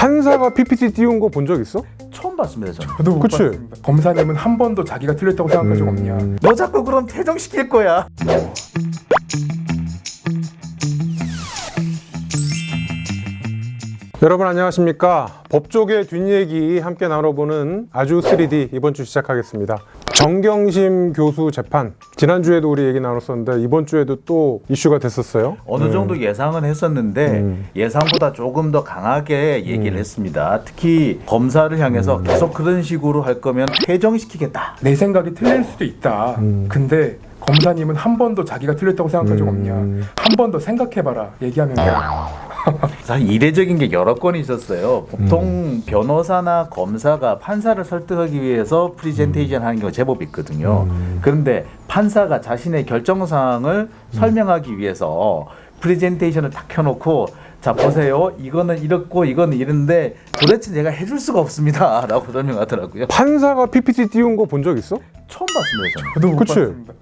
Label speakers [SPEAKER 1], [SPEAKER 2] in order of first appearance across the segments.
[SPEAKER 1] 판사가 PPT 띄운 거 본 적 있어?
[SPEAKER 2] 처음 봤습니다, 저는.
[SPEAKER 3] 저도 못
[SPEAKER 1] 그치?
[SPEAKER 3] 봤습니다. 검사님은 한 번도 자기가 틀렸다고 생각한 적 없냐.
[SPEAKER 2] 너 자꾸 그럼 퇴정시킬 거야.
[SPEAKER 1] 여러분 안녕하십니까? 법조계 뒷얘기 함께 나눠보는 아주 3D 이번 주 시작하겠습니다. 정경심 교수 재판, 지난주에도 우리 얘기 나눴었는데 이번 주에도 또 이슈가 됐었어요.
[SPEAKER 2] 어느 정도 예상은 했었는데 예상보다 조금 더 강하게 얘기를 했습니다. 특히 검사를 향해서 계속 그런 식으로 할 거면 퇴정시키겠다.
[SPEAKER 3] 내 생각이 틀릴 수도 있다. 근데 검사님은 한 번도 자기가 틀렸다고 생각한 적 없냐. 한 번 더 생각해봐라. 얘기하면
[SPEAKER 2] 사실 이례적인 게 여러 건이 있었어요. 보통 변호사나 검사가 판사를 설득하기 위해서 프리젠테이션 하는 경우가 제법 있거든요. 그런데 판사가 자신의 결정사항을 설명하기 위해서 프리젠테이션을 딱 켜놓고 자 보세요, 이거는 이렇고 이거는 이런데 도대체 제가 해줄 수가 없습니다 라고 설명하더라고요.
[SPEAKER 1] 판사가 PPT 띄운 거 본 적 있어?
[SPEAKER 2] 처음 봤습니다, 저는.
[SPEAKER 3] 저도 못
[SPEAKER 1] 그치?
[SPEAKER 3] 봤습니다.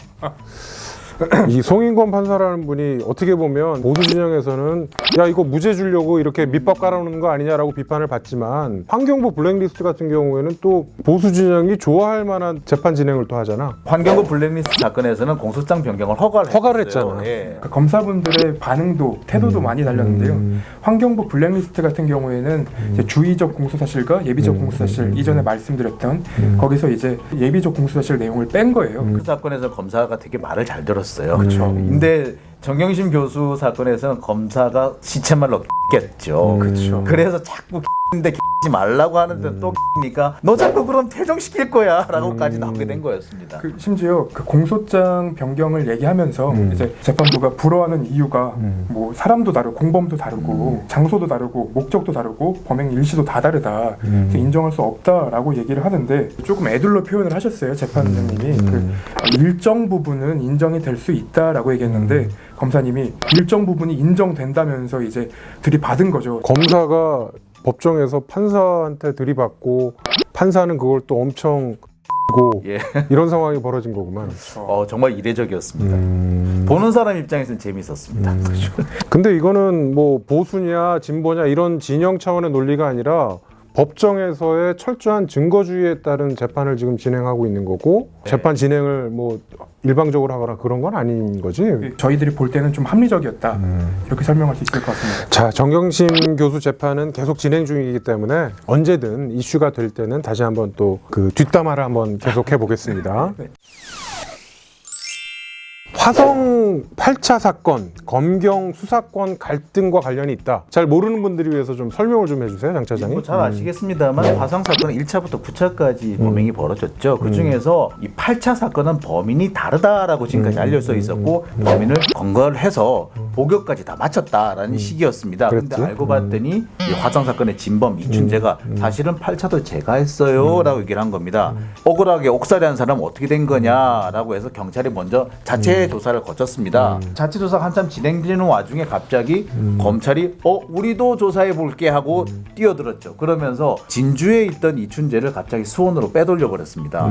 [SPEAKER 1] 이 송인권 판사라는 분이 어떻게 보면 보수 진영에서는 야 이거 무죄 주려고 이렇게 밑밥 깔아놓는 거 아니냐라고 비판을 받지만 환경부 블랙리스트 같은 경우에는 또 보수 진영이 좋아할 만한 재판 진행을 또 하잖아.
[SPEAKER 2] 환경부 블랙리스트 사건에서는 공소장 변경을 허가를
[SPEAKER 1] 했잖아.
[SPEAKER 2] 예.
[SPEAKER 3] 그러니까 검사분들의 반응도 태도도 많이 달렸는데요. 환경부 블랙리스트 같은 경우에는 이제 주의적 공소사실과 예비적 공소사실 이전에 말씀드렸던 거기서 이제 예비적 공소사실 내용을 뺀 거예요.
[SPEAKER 2] 그 사건에서 검사가 되게 말을 잘 들었어요.
[SPEAKER 3] 그렇죠.
[SPEAKER 2] 근데 정경심 교수 사건에서는 검사가 시체말로 겠죠.
[SPEAKER 3] 그렇죠.
[SPEAKER 2] 그래서 자꾸 인데 지 말라고 하는데 또 니까 너 자꾸 그럼 퇴정시킬 거야라고까지 나오게 된 거였습니다.
[SPEAKER 3] 그 심지어 그 공소장 변경을 얘기하면서 이제 재판부가 불허하는 이유가 뭐 사람도 다르고 공범도 다르고 장소도 다르고 목적도 다르고 범행 일시도 다 다르다. 그래서 인정할 수 없다라고 얘기를 하는데 조금 애둘러 표현을 하셨어요. 재판장님이 그 일정 부분은 인정이 될 수 있다라고 얘기했는데 검사님이 일정 부분이 인정된다면서 이제 들이받은 거죠.
[SPEAKER 1] 검사가 법정에서 판사한테 들이받고 판사는 그걸 또 엄청 고
[SPEAKER 2] 예.
[SPEAKER 1] 이런 상황이 벌어진 거구만.
[SPEAKER 2] 정말 이례적이었습니다. 보는 사람 입장에서는 재밌었습니다.
[SPEAKER 1] 근데 이거는 뭐 보수냐 진보냐 이런 진영 차원의 논리가 아니라 법정에서의 철저한 증거주의에 따른 재판을 지금 진행하고 있는 거고 재판 진행을 뭐 일방적으로 하거나 그런 건 아닌 거지.
[SPEAKER 3] 저희들이 볼 때는 좀 합리적이었다. 이렇게 설명할 수 있을 것 같습니다.
[SPEAKER 1] 자, 정경심 교수 재판은 계속 진행 중이기 때문에 언제든 이슈가 될 때는 다시 한번 또 그 뒷담화를 한번 계속 해보겠습니다.
[SPEAKER 3] 네.
[SPEAKER 1] 화성 8차 사건, 검경 수사권 갈등과 관련이 있다. 잘 모르는 분들을 위해서 좀 설명을 좀 해주세요, 장 차장이.
[SPEAKER 2] 뭐 잘 아시겠습니다만 화성 사건은 1차부터 9차까지 범행이 벌어졌죠. 그 중에서 이 8차 사건은 범인이 다르다라고 지금까지 알려져 있었고 범인을 검거를 해서 복역까지 다 마쳤다라는 식이었습니다. 그런데
[SPEAKER 1] 그랬지?
[SPEAKER 2] 알고 봤더니 이 화성 사건의 진범 이춘재가 사실은 8차도 제가 했어요 라고 얘기를 한 겁니다. 억울하게 옥살이한 사람은 어떻게 된 거냐라고 해서 경찰이 먼저 자체 조사를 거쳤습니다. 자체 조사가 한참 진행되는 와중에 갑자기 검찰이 우리도 조사해 볼게 하고 뛰어들었죠. 그러면서 진주에 있던 이춘재를 갑자기 수원으로 빼돌려 버렸습니다.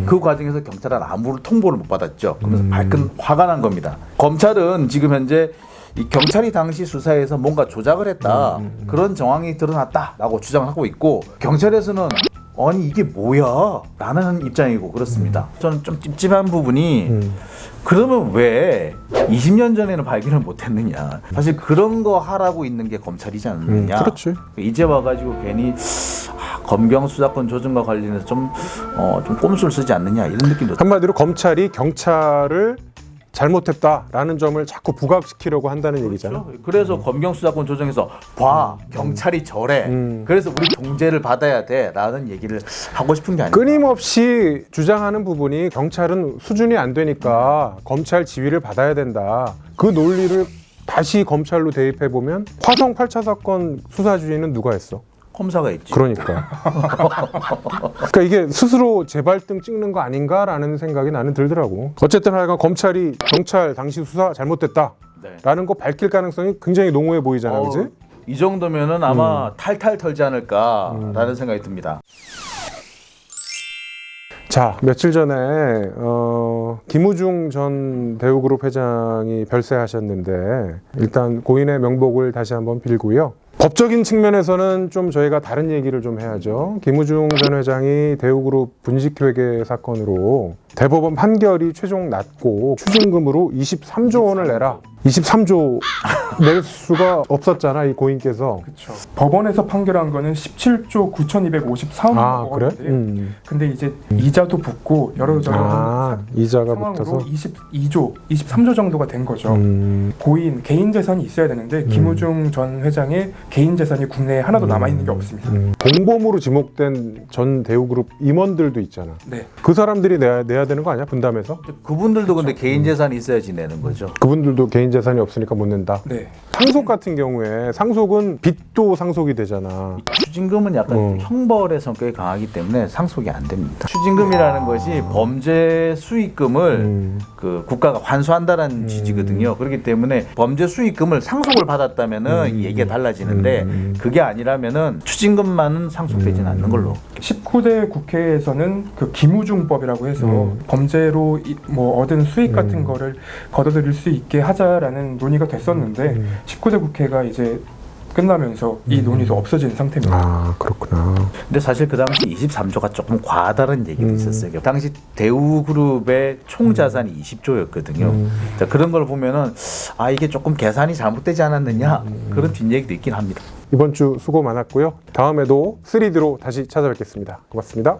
[SPEAKER 2] 그 과정에서 경찰은 아무 통보를 못 받았죠. 그러면서 발끈 화가 난 겁니다. 검찰은 지금 현재 이 경찰이 당시 수사에서 뭔가 조작을 했다 그런 정황이 드러났다라고 주장을 하고 있고 경찰에서는 아니 이게 뭐야 라는 입장이고 그렇습니다. 저는 좀 찝찝한 부분이 그러면 왜 20년 전에는 발견을 못했느냐. 사실 그런 거 하라고 있는 게 검찰이지 않느냐.
[SPEAKER 1] 그렇지.
[SPEAKER 2] 이제 와가지고 괜히 검경 수사권 조정과 관련해서 좀 꼼수를 쓰지 않느냐 이런 느낌도.
[SPEAKER 1] 한마디로 검찰이 경찰을 잘못했다라는 점을 자꾸 부각시키려고 한다는 얘기잖아.
[SPEAKER 2] 그래서 검경 수사권 조정에서 봐 경찰이 저래. 그래서 우리 동제를 받아야 돼라는 얘기를 하고 싶은 게 아니에요.
[SPEAKER 1] 끊임없이 주장하는 부분이 경찰은 수준이 안 되니까 검찰 지휘를 받아야 된다. 그 논리를 다시 검찰로 대입해 보면 화성 8차 사건 수사 주의는 누가 했어?
[SPEAKER 2] 검사가 있지.
[SPEAKER 1] 그러니까. 그러니까 이게 스스로 재발등 찍는 거 아닌가라는 생각이 나는 들더라고. 어쨌든 하여간 검찰이 경찰 당시 수사 잘못됐다라는 거 밝힐 가능성이 굉장히 농후해 보이잖아, 그지?
[SPEAKER 2] 이 정도면은 아마 탈탈 털지 않을까라는 생각이 듭니다.
[SPEAKER 1] 자, 며칠 전에 김우중 전 대우그룹 회장이 별세하셨는데 일단 고인의 명복을 다시 한번 빌고요. 법적인 측면에서는 좀 저희가 다른 얘기를 좀 해야죠. 김우중 전 회장이 대우그룹 분식회계 사건으로 대법원 판결이 최종 났고 추징금으로 23조 원을 내라. 23조 낼 수가 없었잖아, 이 고인께서.
[SPEAKER 3] 그렇죠. 법원에서 판결한 거는 17조 9,254억
[SPEAKER 1] 아, 그래?
[SPEAKER 3] 원인데 근데 이제 이자도 붙고 여러저러
[SPEAKER 1] 이자가
[SPEAKER 3] 상황으로
[SPEAKER 1] 붙어서
[SPEAKER 3] 22조, 23조 정도가 된 거죠. 고인, 개인 재산이 있어야 되는데 김우중 전 회장의 개인 재산이 국내에 하나도 남아있는 게 없습니다.
[SPEAKER 1] 공범으로 지목된 전 대우그룹 임원들도 있잖아.
[SPEAKER 3] 네.
[SPEAKER 1] 그 사람들이 내야 되는 거 아니야? 분담해서?
[SPEAKER 2] 그분들도 근데 개인 재산이 있어야지 내는 거죠.
[SPEAKER 1] 그분들도 개인 재산이 없으니까 못 낸다.
[SPEAKER 3] 네.
[SPEAKER 1] 상속 같은 경우에 상속은 빚도 상속이 되잖아.
[SPEAKER 2] 추징금은 약간 형벌의 성격이 강하기 때문에 상속이 안 됩니다. 추징금이라는 것이 범죄 수익금을 그 국가가 환수한다는 취지거든요. 그렇기 때문에 범죄 수익금을 상속을 받았다면은 얘기가 달라지는데 그게 아니라면은 추징금만은 상속되지는 않는 걸로.
[SPEAKER 3] 19대 국회에서는 그 김우중법이라고 해서 범죄로 뭐 얻은 수익 같은 거를 걷어들일 수 있게 하자라는 논의가 됐었는데 19대 국회가 이제 끝나면서 이 논의도 없어진 상태입니다.
[SPEAKER 1] 아, 그렇구나.
[SPEAKER 2] 근데 사실 그 당시 23조가 조금 과다른 얘기도 있었어요. 당시 대우그룹의 총 자산이 20조였거든요. 자, 그런 걸 보면은 아 이게 조금 계산이 잘못되지 않았느냐 그런 뒷얘기도 있긴 합니다.
[SPEAKER 1] 이번 주 수고 많았고요. 다음에도 3D로 다시 찾아뵙겠습니다. 고맙습니다.